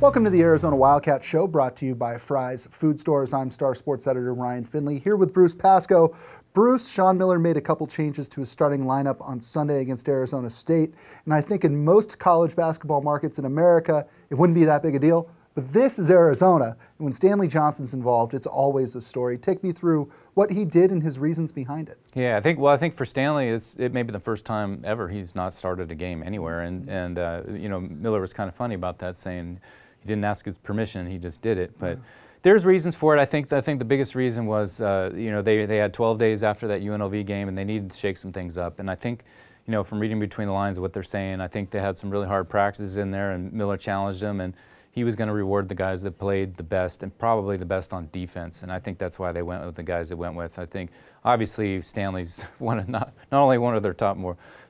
Welcome to the Arizona Wildcat Show, brought to you by Fry's Food Stores. I'm Star Sports Editor Ryan Finley, here with Bruce Pascoe. Bruce, Sean Miller made a couple changes to his starting lineup on Sunday against Arizona State, and I think in most college basketball markets in America, it wouldn't be that big a deal. But this is Arizona, and when Stanley Johnson's involved, it's always a story. Take me through what he did and his reasons behind it. Yeah, I think for Stanley, it may be the first time ever he's not started a game anywhere, and you know, Miller was kind of funny about that, saying he didn't ask his permission, he just did it. But there's reasons for it. I think the biggest reason was you know, they had 12 days after that UNLV game, and they needed to shake some things up. And I think, you know, from reading between the lines of what they're saying, I think they had some really hard practices in there, and Miller challenged them, and he was going to reward the guys that played the best and probably the best on defense. And I think that's why they went with the guys they went with. I think obviously Stanley's not only one of their top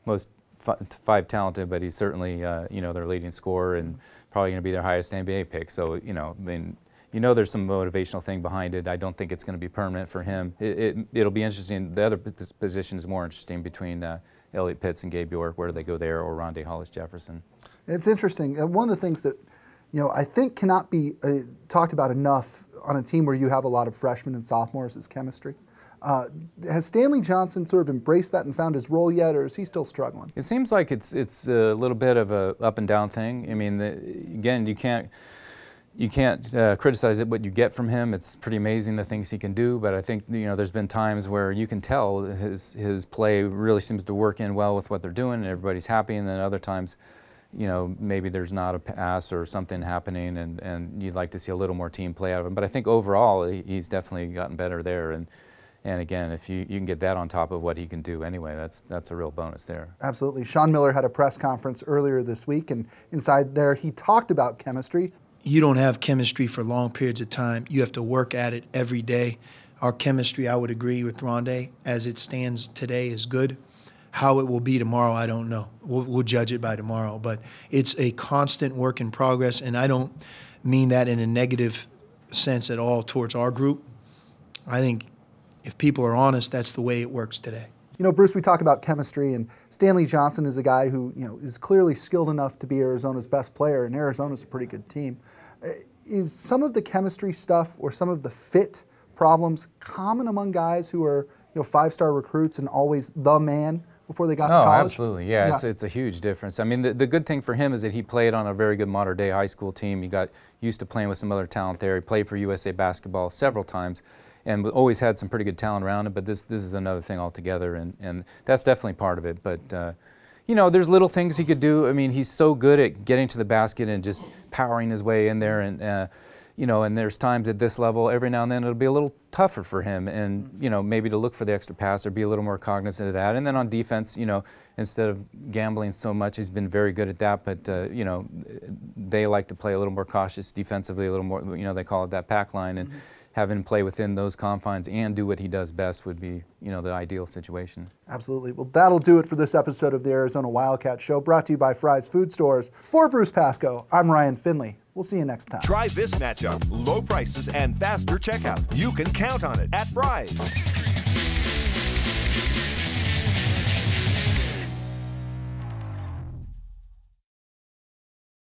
most five talented, but he's certainly you know, their leading scorer and probably going to be their highest NBA pick. So, you know, I mean, you know, there's some motivational thing behind it. I don't think it's going to be permanent for him. It'll be interesting. The other position is more interesting between Elliot Pitts and Gabe York. Where do they go there, or Rondé Hollis-Jefferson? It's interesting. One of the things that, you know, I think cannot be talked about enough on a team where you have a lot of freshmen and sophomores is chemistry. Has Stanley Johnson sort of embraced that and found his role yet, or is he still struggling? It seems like it's a little bit of a up and down thing. I mean, again, you can't criticize it what you get from him. It's pretty amazing the things he can do, but I think, you know, there's been times where you can tell his play really seems to work in well with what they're doing, and everybody's happy, and then other times, you know, maybe there's not a pass or something happening, and you'd like to see a little more team play out of him. But I think overall he's definitely gotten better there, and again, if you can get that on top of what he can do anyway, that's a real bonus there. Absolutely. Sean Miller had a press conference earlier this week, and inside there he talked about chemistry. You don't have chemistry for long periods of time. You have to work at it every day. Our chemistry, I would agree with Rondé, as it stands today, is good. How it will be tomorrow, I don't know. We'll judge it by tomorrow. But it's a constant work in progress, and I don't mean that in a negative sense at all towards our group. I think if people are honest, that's the way it works today. You know, Bruce, we talk about chemistry, and Stanley Johnson is a guy who, you know, is clearly skilled enough to be Arizona's best player, and Arizona's a pretty good team. Is some of the chemistry stuff or some of the fit problems common among guys who are, you know, five-star recruits and always the man before they got to college? Oh, absolutely, yeah. It's a huge difference. I mean, the good thing for him is that he played on a very good modern-day high school team. He got used to playing with some other talent there. He played for USA Basketball several times, and always had some pretty good talent around him, but this is another thing altogether, and that's definitely part of it. But you know, there's little things he could do. I mean, he's so good at getting to the basket and just powering his way in there, and you know, and there's times at this level, every now and then it'll be a little tougher for him, and you know, maybe to look for the extra pass or be a little more cognizant of that. And then on defense, you know, instead of gambling so much, he's been very good at that. But you know, they like to play a little more cautious defensively, a little more, you know, they call it that pack line, and having him play within those confines and do what he does best would be, you know, the ideal situation. Absolutely. Well, that'll do it for this episode of the Arizona Wildcat Show, brought to you by Fry's Food Stores. For Bruce Pascoe, I'm Ryan Finley. We'll see you next time. Try this matchup. Low prices and faster checkout. You can count on it at Fry's.